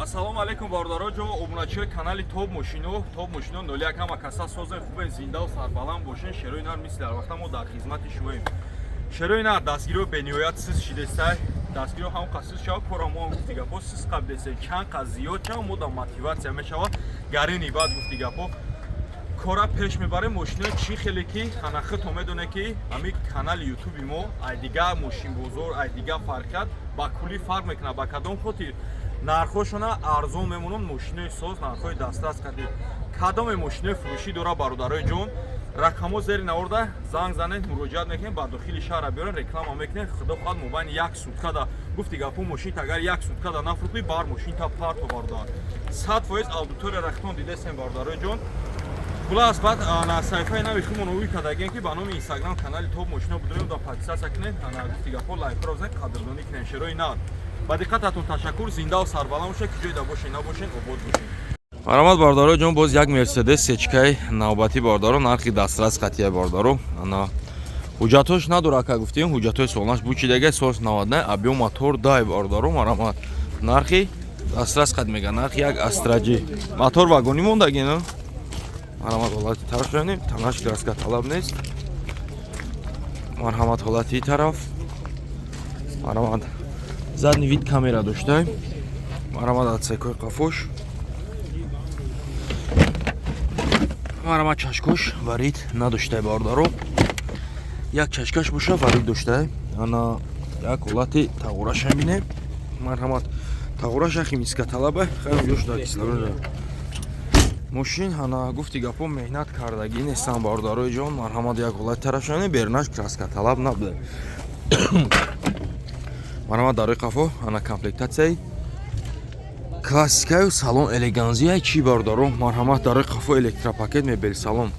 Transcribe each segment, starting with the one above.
Ассалому алейкум бордароҷо, обуначиҳои канали Топ Мошино 01 ҳама каса созен хубен зинда ва сарбаланд бошен. Шерои нар мисли ҳар вақта мо дар хизмати шумоем. Шерои нар дастгириҳо бениҳоят сиз шидестай, дастгириҳо ҳам қасис шава кора мо гуфти гапо сиз қабдесен чанд қаз зиёд шава мо да мотиватсия мешава гарини баъд гуфти гапо кора пеш мебарем. Мошинои чӣ хеле ки ҳанахи то медоне ки ҳамин канали ютуби мо ай дига мошинбозор ай дига фарқият ба кулли фарқ мекунад. Ба кадом хотир нархошона арзон мемонанд. Мошинои соз нархҳои дастрас кардем. Кадоме мошинои фурӯшӣ дора бародарои ҷон, рақамҳо зери наварда занг занед, муроҷиат мекунед, ба дохили шаҳр биёрен, реклама мекунед. Худо хоҳад мобайни як суткада гуфти гапо мошин агар як суткада нафурӯхӣ бар мошинта парто бародар 100% аудитория рахтон дидесен бародарои ҷон. Хулас баъд на саҳифаи нави худмон рӯй кардагем ки ба номи инстаграм канали Топ Мошино будем да подписаться кунед, ана гуфти гапо лайкро бизанед, қадрдонӣ кунед. Шерои нар ба диққататон ташаккур. Зинда ва сарбаланд бошед, ки ҷойда бошед набошед, обод бошед. Маромад бордаро ҷон, боз як Мерседес сечкаи навбати бордаро, нархи дастрас қатияи бордаро. Ана ҳуҷҷатош надора ка гуфтем, ҳуҷҷатои солнаш бучидага сос 90 объем мотор дай бордаро. Маромад нархи дастрас қат мега, нархи як Астраҷи мотор вагони мондаги на. Маромад ҳолати тараф шунем, танаш краска талаб нест. Марҳамат ҳолати тараф. Маромад задний вид камера доштаем. Маромад отсекои қафош. Маромад чашкош варид надоштай бордаро. Як чашкаш боша варид доштаем. Ана як ҳолати тағурашам бинем. Марҳамат тағураша химиска талаба, хеле ёшта кислорода. Мошин ана гуфти гапо меҳнат кардаги нестан бордарои ҷон. Марҳамат як ҳолати тарафшане бернаш краска талаб набуде. Марҳамат дарои қафо ана комплектатсияи классикаю салон элеганзия чӣ бордаро. Марҳамат дарои қафо электропакет мебел салон.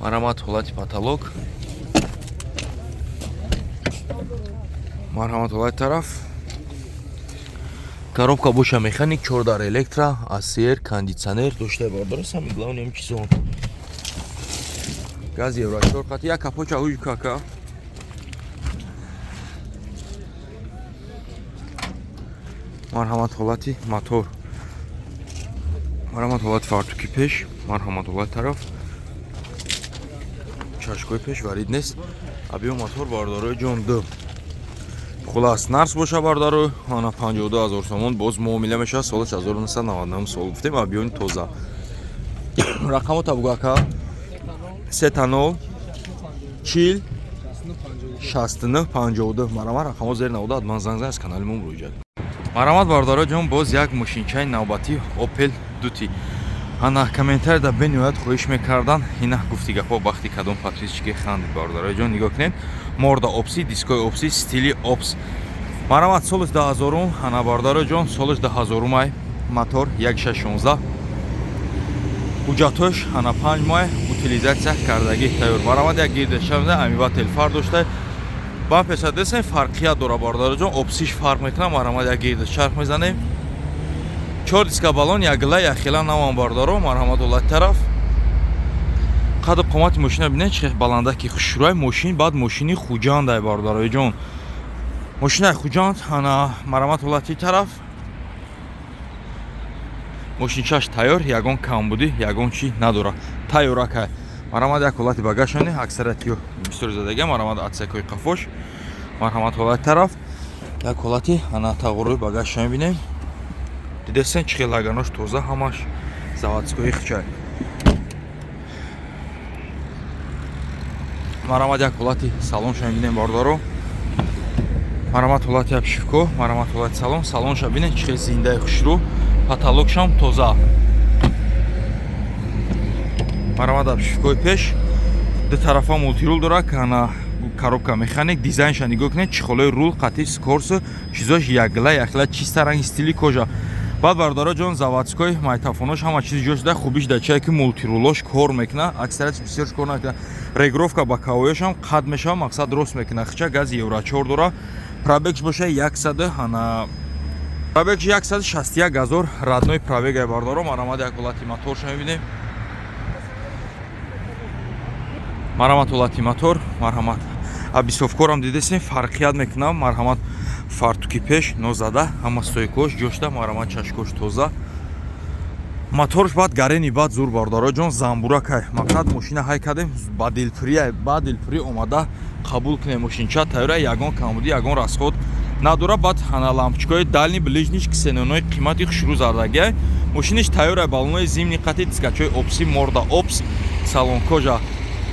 Марҳамат ҳолати потолок. Марҳамат ҳолати тараф. Коробка боша механик 4 дар электро, асер, кондитсионер дошта бордаро. Самое главное чизон. Газ евро 4 қат як капоча уй кака. Марҳамат ҳолати мотор. Марҳамат ҳолати фартуки пеш. Марҳамат ҳолати тараф. Чашкои пеш варид нест. объем мотор бордарои ҷон 2. Хулас нарс боша бардаро ана 52000 сомон боз муомила меша. Соли 1999 сол гуфтем, объёми тоза. Рақамо табугака 30 40 69 52. Маромад рақамо зер навода адман занг аз канали мо муроҷиат. Маромад бардаро ҷон, боз як мошинчаи навбати Opel Duty. Ана комментария бениҳоят хоҳиш мекардан. Ина гуфти гапо бахти кадом подписчики ханди бардаро ҷон нигоҳ кунед. Морда опси, дискои опси, стили опс. Маромад соли 2000 ана бардаро ҷон, соли 2000 май мотор 1616. ҳуҷҷатош ана 5 май утилизатсия кардаги тайёр. Маромад як гирдашавда амиват телфар дошта. Ба пешадесен фарқият дора бардаро ҷон, опсиш фарқ мекуна. Маромад як гирда чарх мезанем. 4 диска балон, як гила, як хела навам бардаро. Марҳамат ҳолати тараф. қаду қомати мошина бинед чӣ баланда ки хушрӯи мошин, баъд мошини хуҷандай бардарои ҷон. Мошинаи хуҷанд ана марҳамат ҳолати тараф. Мошинчаш тайёр, ягон камбуди, ягон чӣ надора. Тайёрака. Марҳамат як ҳолати багажшони аксарияти ё бисёр задага. Марҳамат атсекои қафош. Марҳамат ҳолати тараф. Як ҳолати ана тағуррои багажшони бинем. Дидесен чӣ хел лаганош тоза ҳамаш заводскои хичай. Марҳамат як ҳолати салонша бинем бордаро. Марҳамат ҳолати обшивко, марҳамат ҳолати салон, салонша бинем чӣ хел зиндаи хушрӯ, потолокшам тоза. Марҳамат обшивкои пеш, ду тарафа мултирул дора ки ана коробка механик, дизайнша нигоҳ кунед, чихолои рул, қатиш, скорсу, чизош якгила, якхела чиста ранги стили кожа. Баъд бардаро ҷон заводской майтафонош ҳама чизи ҷош да хубиш да чае ки мултирулош кор мекуна, аксарияш бисёрш кор накуна. Регировка ба кавоёшам қад мешава, мақсад рост мекуна. Хича газ евро 4 дора. Пробегш боша 100 ана пробегш 161000 радной пробега бардаро. Маромад як ҳолати моторша мебинем. Маромад ҳолати мотор, марҳамат абисовкорам дидесен фарқият мекунам. Марҳамат фартуки пеш нозада ҳама стойкош ҷошта марама чашкош тоза моторш баъд гарени баъд зур бардоро ҷон замбура кай мақсад мошина ҳай кардем ба дилпурӣ омада қабул кунем мошинча тайёра ягон камбуди ягон расход надора баъд ҳана лампочкаи дальни ближниш ксенонои қимати хушрӯ зардагия мошиниш тайёра балонои зимни қати дискачои опси морда опс салон кожа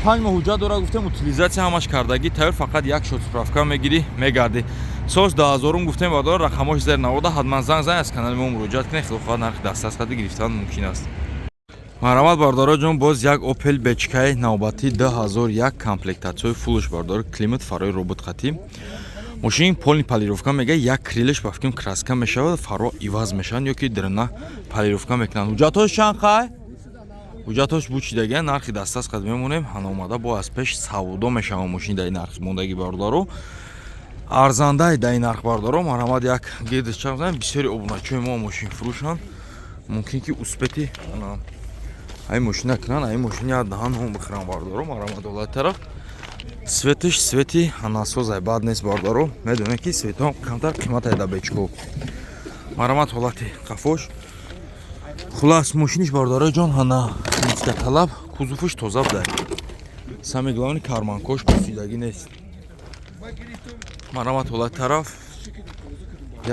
5 моҳ ҳуҷҷат дора гуфтем утилизатсия ҳамаш кардагӣ тайёр фақат як шот справка мегирӣ мегарди соз 10000 гуфтем бардор рақамош зер навода ҳатман занг зани аз канали мо муроҷиат кунед хело хоҳад нархи дастасқати гирифтан мумкин аст марҳамат бардоро ҷон боз як опел бечкаи навбати 2001 комплектатсияи фулш бардор климат фарои робот қатӣ мошин полни полировка мега як крилеш ба фикрам краска мешавад фаро иваз мешаванд ё ки дрона полировка мекунанд ҳуҷҷатҳош чанд қай ҳуҷҷатҳош бучидагия нархи дастасқат мемонем ҳана омада бо аз пеш савдо мешаванд мошини даи нархи мондаги бардоро арзандаи даи нарх бардоро марҳамат як гирдиш чанд занем бисёри обуначои мо мошин фурӯшанд мумкин ки успети ай мошина кунанд ай мошини даҳан ҳом бихӯрам бардоро марҳамат олати тараф светиш свети ҳанасозай бад нест бардоро медонем ки светҳо камтар қиматае да бечко марҳамат ҳолати қафош хулас мошиниш бардоро ҷон ҳана миска талаб кузуфиш тоза будай сами главни карманкош пусидагӣ нест марҳамат ҳолати тараф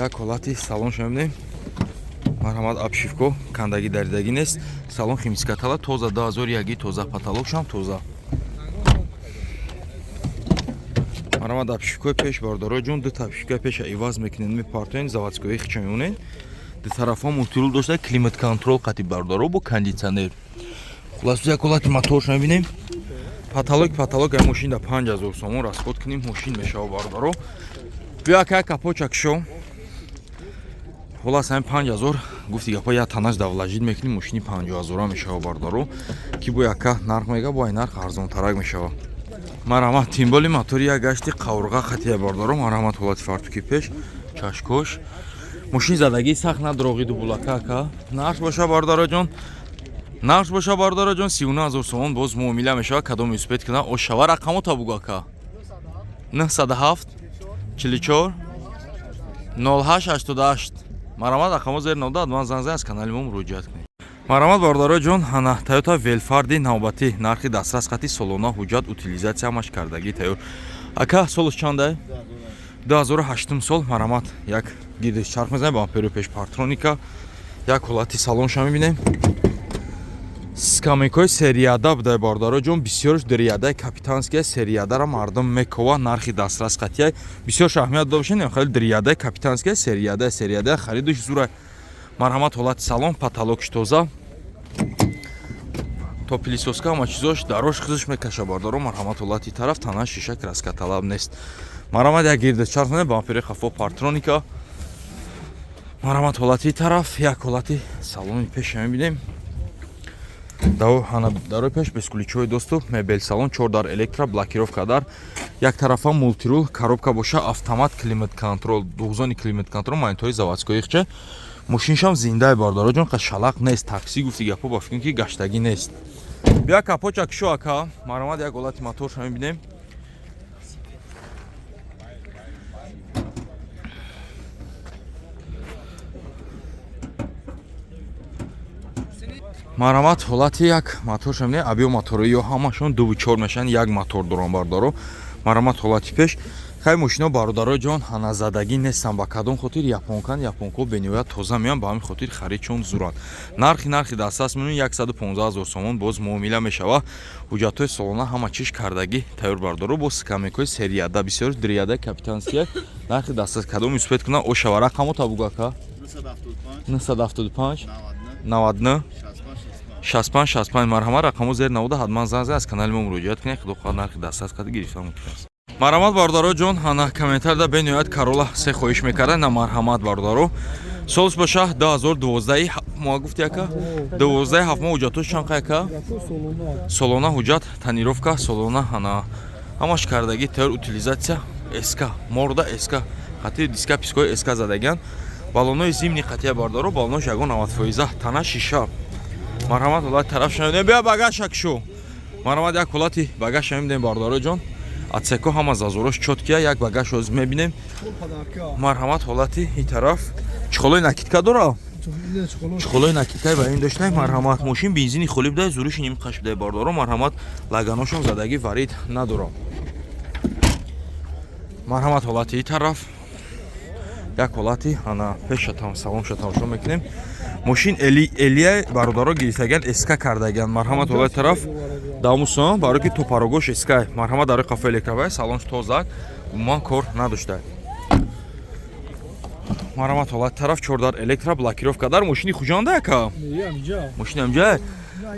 як ҳолати салоншо мебинем марҳамат обшивко кандагӣ даридагӣ нест салон химиска талаб тоза 2001 тоза потолокшам тоза марҳамат обшивкои пеш бардоро ҷон ду обшивкаи пеша иваз мекунед мепартоен заводскои хича мемонед ду тарафҳо мултирул дошта климат контрол қатиб бардоро бо кондитсионер хулас як ҳолати моторшо мебинем потолок ай мошин да 5000 сомон расход кунем мошин мешава бардоро биякай капочакшо хулас ҳам 5000 гуфти гапа як танаш давлажид мекунем мошини 50000 мешава бардоро ки бо яка нарх мега бо ай нарх арзонтарак мешава марҳамат тимболи мотори як гашти қаврға қатия бардоро марҳамат ҳолати фартуки пеш чашкош мошин задагӣ сахт надроғиду булакака нарх боша бардоро ҷон 39000 сомон боз муомила мешава кадом успет кунад ошава рақамо табугака 907 44 0888 марҳамат рақамо зер навда адван занза аз канали мо муроҷиат кунед марҳамат бардоро ҷон ҳана Toyota Велфарди навбати нархи дастрас қати солона ҳуҷҷат утилизатсия ҳамаш кардагӣ тайёр ака солаш чанда 2008 сол марҳамат як гирдиш чарх мезанем бамперу пеш партроника як ҳолати салонша мебинем скамейкои серияда будай бардоро ҷон бисёрш дириядаи капитанския сериядара мардум мекова нархи дастрас қатия бисёр аҳамият дода бошед нем хеле дириядаи капитанския серияда харидаш зура марҳамат ҳолати салон потолокш тоза то пилисоска ҳама чизош дарош хизиш мекаша бардоро марҳамат ҳолати тараф тана шиша краска талаб нест марҳамат як гирдаш чарх мезанем бампери хафо партроника марҳамат ҳолати тараф як ҳолати салони пеша мебинем дарои пеш бескуличои досту мебел салон 4 дар электро блокировка дар як тарафа мултирул коробка боша автомат климат контрол дуғзони климат контрол монитори заводскои хича мошиншам зиндаи бардоро ҷон шалақ нест такси гуфти гапо ба фикрем ки гаштагӣ нест бия капоча кишо ака марҳамат як ҳолати моторша мебинем марҳамат ҳолати як моторша мебинем абиё мотори ё ҳамашон 2-4 мешаванд як мотор дорон бардоро марҳамат ҳолати пеш хай мошино бародарои ҷон ҳаназадагӣ нестанд ба кадом хотир японко бениҳоят тоза меянд ба ҳамин хотир харидшон зуранд нархи дастас меён 115000 сомон боз муомила мешава ҳуҷҷатҳои солона ҳама чиш кардагӣ тайёр бардоро бо скамейкои серияда бисёр дириядаи капитанския нархи дастас кадом успет кунад ошава рақамо табугака 975 99 65 марҳамат рақамо зер навода ҳатман занг аз канали мо муроҷиат кунед худо хоҳад нархи дастас қади гирифта мумкин аст марҳамат бардоро ҷон ҳана комментарда бениҳоят Corolla се хоҳиш мекарда на марҳамат бардоро солш боша 2012 мо гуфти ака 12 мо ҳуҷҷатош чанд ака солона ҳуҷҷат тонировка солона ҳана ҳамаш кардагӣ тайёр утилизатсия эска морда эска қати диска пискои эска задагиян балонои зимни қатия бардоро балонош ягон 90% тана шиша марҳамат ҳолати тараф шунавидем бия багажа кишо марҳамат як ҳолати багажа мебинем бардоро ҷон ацеко ҳама зазорош чоткия як багаж оз мебинем. Марҳамат ҳолати ин тараф чихолои накидка дора. Чихолои накидка ба ин доштай марҳамат мошин бензини холиб дай зуриши ним қаш дай бардоро марҳамат лаганошон задаги варид надорам. Марҳамат ҳолати ин тараф як ҳолати ана пеша там салонша тамошо мекунем. Мошин элия бародаро гирифтаган эска кардаган марҳамат ҳолати тараф дамусон барои ки топарогош эскай марҳамат дар қафа электровай салонш тозак умуман кор надоштад. Марҳамат ҳолати тараф 4 дар электро блокировка дар мошини хуҷанда ака. Мошини амҷа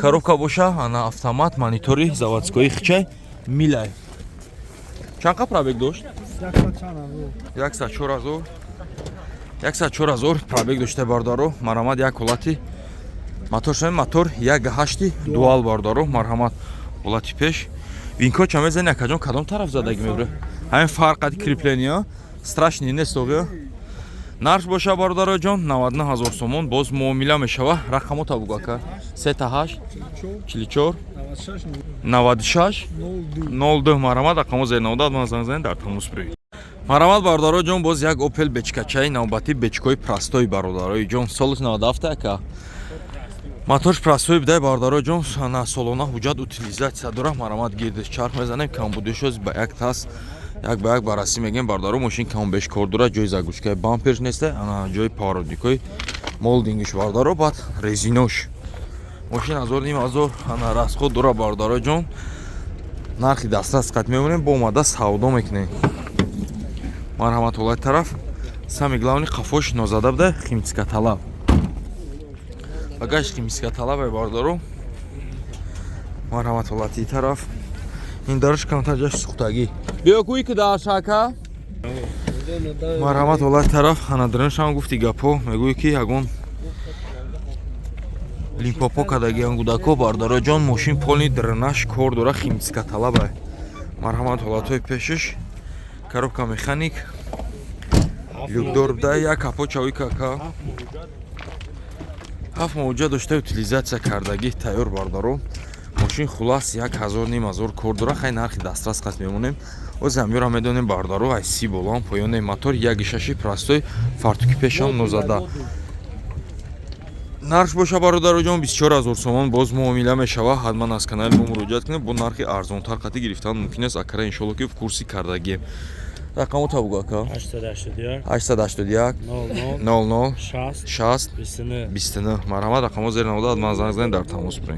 коробка боша ана автомат монитори заводскои хичай милай. Чанқа пробег дошт? 104,000 пробег дошта бардаро марҳамат як ҳолати мотор 1.8 дуал бардаро марҳамат ҳолати пеш винко ча мезани акаҷон кадом тараф задаги мебуре ҳамин фарқати крепления страшни нест овё нарх боша бардаро ҷон 99,000 сомон боз муомила мешава рақамо табуг ака 38 44 96 02 марҳамат рақамо зери 90 ман занг занед дар тамос бироед. Марҳамат бародарои ҷон боз як Opel бечкачаи навбати бечкои прастои бародарои ҷон солиш 97 ака моторш прастои бидай бародарои ҷон ана солона ҳуҷҷат утилизатсия дора марҳамат гирди чарх мезанем камбудешоз ба як тас як ба як баррасӣ мегем бардаро мошин камбеш кор дора ҷои загӯчкаи бамперш неста ана ҷои поворотникои молдингиш бардаро баъд резинош мошин 1900 ана расход дора бардарои ҷон нархи дастрас қат мемонем бо омада савдо мекунем. Марҳамат ҳолати тараф сами главни қафош нозада буда химчистка талаб багаж химчистка талаб бардаро марҳамат ҳолати тараф ин дараш камтаҷаш сухтагӣ биё кӯи ки даршака марҳамат ҳолати тараф ҳанадраншам гуфти гапо мегӯи ки ягон лимпопо кадаги ангудако бардаро ҷон мошин полни дренаж кор дора химчистка талаба марҳамат ҳолатҳои пешаш коробка механик люкдор буда як капочави кака ҳафт мавҷа дошта утилизатсия кардагӣ тайёр бардаро мошин хулас 1500 кор дора хай нархи дастрас қас мемонем оз амёра медонем бардаро ай си болон поёне мотор 1.6 простой фартуки пешам нозада нарх боша бародароҷон 24000 сомон боз муомила мешава ҳатман аз канали мо муроҷиат кунед бо нархи арзонтар қати гирифтан мумкин аст акара иншоалло ки курси кардагием рақамо табуг ака 881 00 60 29 марҳамат рақамо зери 90 ман занг занед дар тамос биред.